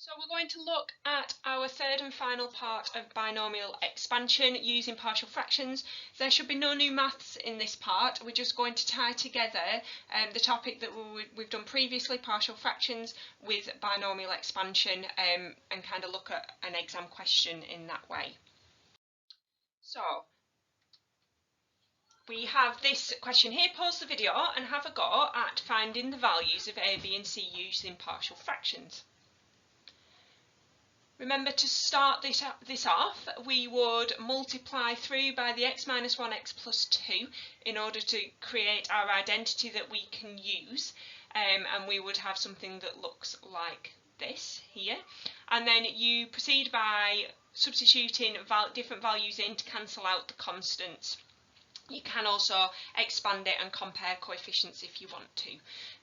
So we're going to look at our third and final part of binomial expansion using partial fractions. There should be no new maths in this part. We're just going to tie together the topic that we've done previously, partial fractions, with binomial expansion and kind of look at an exam question in that way. So we have this question here. Pause the video and have a go at finding the values of a, b and c using partial fractions. Remember, to start this off, we would multiply through by the x minus 1 x plus 2 in order to create our identity that we can use, and we would have something that looks like this here. And then you proceed by substituting different values in to cancel out the constants. You can also expand it and compare coefficients if you want to.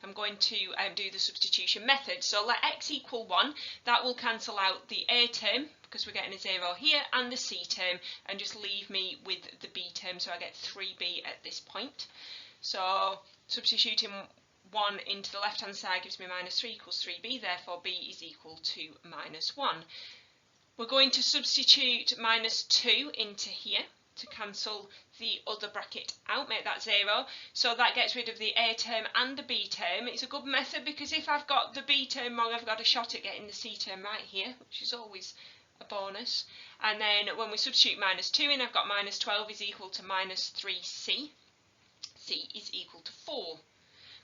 I'm going to do the substitution method. So let x equal 1, that will cancel out the a term, because we're getting a 0 here, and the c term, and just leave me with the b term, so I get 3b at this point. So substituting 1 into the left hand side gives me minus 3 equals 3b, therefore b is equal to minus 1. We're going to substitute minus 2 into here to cancel the other bracket out, make that 0. So that gets rid of the a term and the b term. It's a good method because if I've got the b term wrong, I've got a shot at getting the c term right here, which is always a bonus. And then when we substitute minus 2 in, I've got minus 12 is equal to minus 3c. c is equal to 4.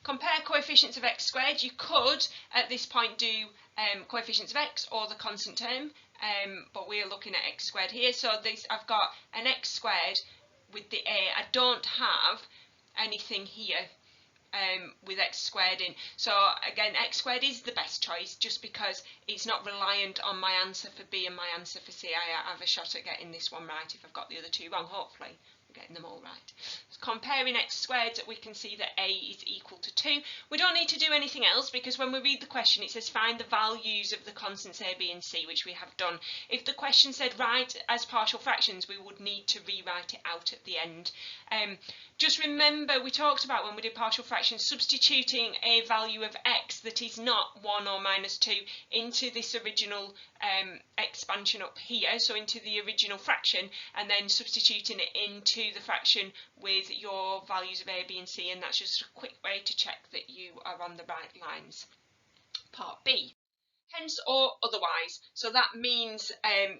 Compare coefficients of x squared. You could, at this point, do coefficients of x or the constant term, but we're looking at x squared here. So I've got an x squared with the a. I don't have anything here with x squared in. So again, x squared is the best choice just because it's not reliant on my answer for b and my answer for c. I have a shot at getting this one right if I've got the other two wrong, hopefully. Getting them all right. So comparing x squared, we can see that a is equal to 2. We don't need to do anything else because when we read the question it says find the values of the constants a, b and c, which we have done. If the question said write as partial fractions, we would need to rewrite it out at the end. Just remember, we talked about when we did partial fractions substituting a value of x that is not 1 or minus 2 into this original expansion up here, so into the original fraction, and then substituting it into the fraction with your values of a, b and c, and that's just a quick way to check that you are on the right lines. Part B. Hence or otherwise. So that means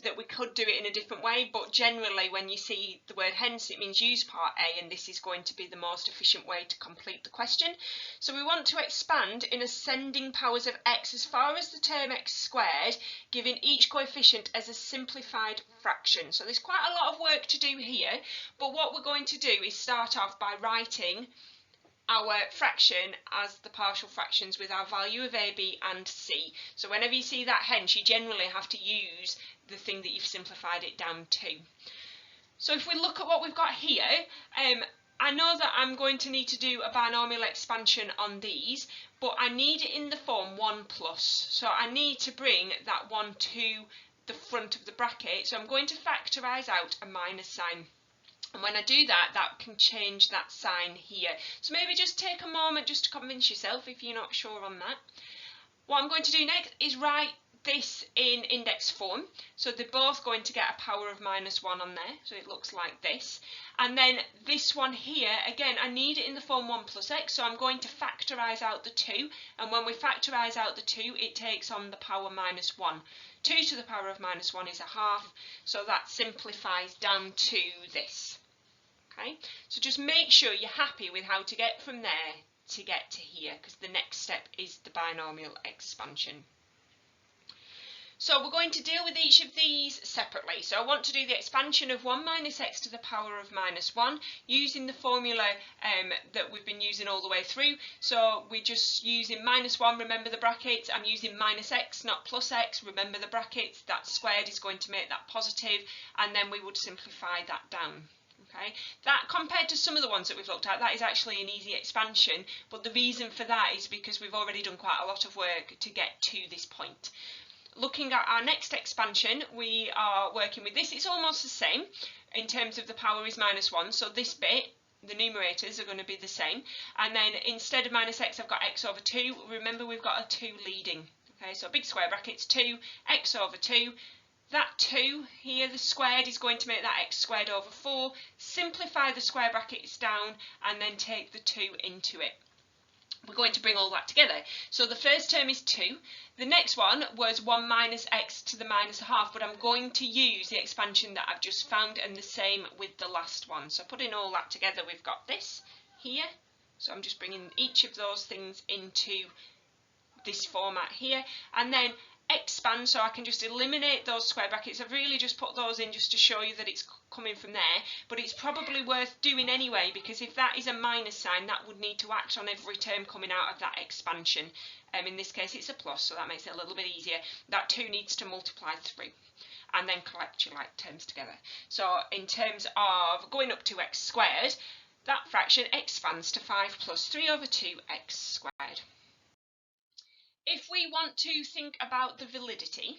that we could do it in a different way, but generally when you see the word hence, it means use part A, and this is going to be the most efficient way to complete the question. So we want to expand in ascending powers of x as far as the term x squared, giving each coefficient as a simplified fraction. So there's quite a lot of work to do here, but what we're going to do is start off by writing our fraction as the partial fractions with our value of a, b and c. So whenever you see that hence, you generally have to use the thing that you've simplified it down to. So if we look at what we've got here, I know that I'm going to need to do a binomial expansion on these, but I need it in the form 1 plus. So I need to bring that 1 to the front of the bracket. So I'm going to factorise out a minus sign. And when I do that, that can change that sign here. So maybe just take a moment just to convince yourself if you're not sure on that. What I'm going to do next is write this in index form. So they're both going to get a power of minus 1 on there. So it looks like this. And then this one here, again, I need it in the form 1 plus x. So I'm going to factorise out the 2. And when we factorise out the 2, it takes on the power minus 1. 2 to the power of minus 1 is a half. So that simplifies down to this. Okay, so just make sure you're happy with how to get from there to get to here, because the next step is the binomial expansion. So we're going to deal with each of these separately. So I want to do the expansion of 1 minus x to the power of minus 1 using the formula that we've been using all the way through. So we're just using minus 1, remember the brackets. I'm using minus x, not plus x, remember the brackets. That squared is going to make that positive, and then we would simplify that down. Okay, that compared to some of the ones that we've looked at, that is actually an easy expansion, but the reason for that is because we've already done quite a lot of work to get to this point. Looking at our next expansion, we are working with this. It's almost the same in terms of the power is minus 1, so this bit, the numerators are going to be the same, and then instead of minus x I've got x over 2. Remember we've got a 2 leading. Okay, so big square brackets 2, x over 2. That 2 here, the squared, is going to make that x squared over 4. Simplify the square brackets down and then take the 2 into it. We're going to bring all that together. So the first term is 2. The next one was 1 minus x to the minus a half, but I'm going to use the expansion that I've just found, and the same with the last one. So putting all that together, we've got this here. So I'm just bringing each of those things into this format here, and then expand, so I can just eliminate those square brackets. I've really just put those in just to show you that it's coming from there, but it's probably worth doing anyway, because if that is a minus sign, that would need to act on every term coming out of that expansion. In this case it's a plus, so that makes it a little bit easier. That 2 needs to multiply through and then collect your like terms together. So in terms of going up to x squared, that fraction expands to 5 plus 3 over 2 x squared. If we want to think about the validity,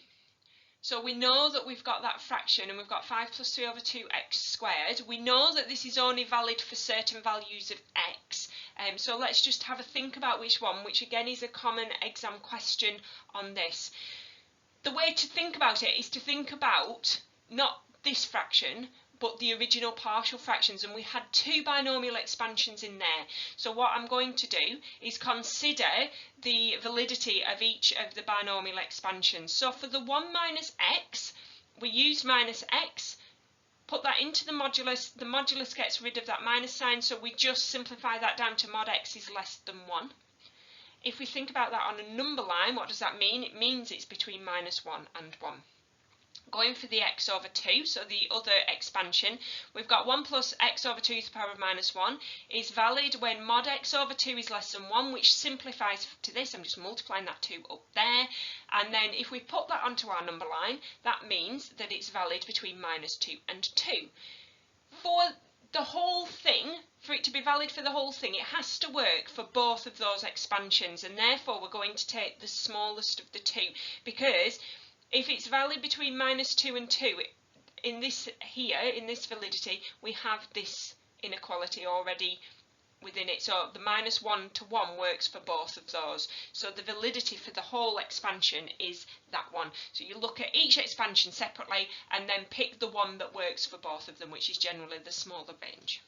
so we know that we've got that fraction and we've got 5 plus 3 over 2 x squared. We know that this is only valid for certain values of x. So let's just have a think about which one, which again is a common exam question on this. The way to think about it is to think about not this fraction, but the original partial fractions, and we had 2 binomial expansions in there. So what I'm going to do is consider the validity of each of the binomial expansions. So for the 1 minus x, we used minus x, put that into the modulus gets rid of that minus sign, so we just simplify that down to mod x is less than 1. If we think about that on a number line, what does that mean? It means it's between minus 1 and 1. Going for the x over 2, so the other expansion, we've got 1 plus x over 2 to the power of minus 1 is valid when mod x over 2 is less than 1, which simplifies to this. I'm just multiplying that 2 up there. And then if we put that onto our number line, that means that it's valid between minus 2 and 2. For the whole thing, for it to be valid for the whole thing, it has to work for both of those expansions, and therefore we're going to take the smallest of the 2, because if it's valid between minus 2 and 2, in this here, in this validity, we have this inequality already within it. So the minus 1 to 1 works for both of those. So the validity for the whole expansion is that one. So you look at each expansion separately and then pick the one that works for both of them, which is generally the smaller range.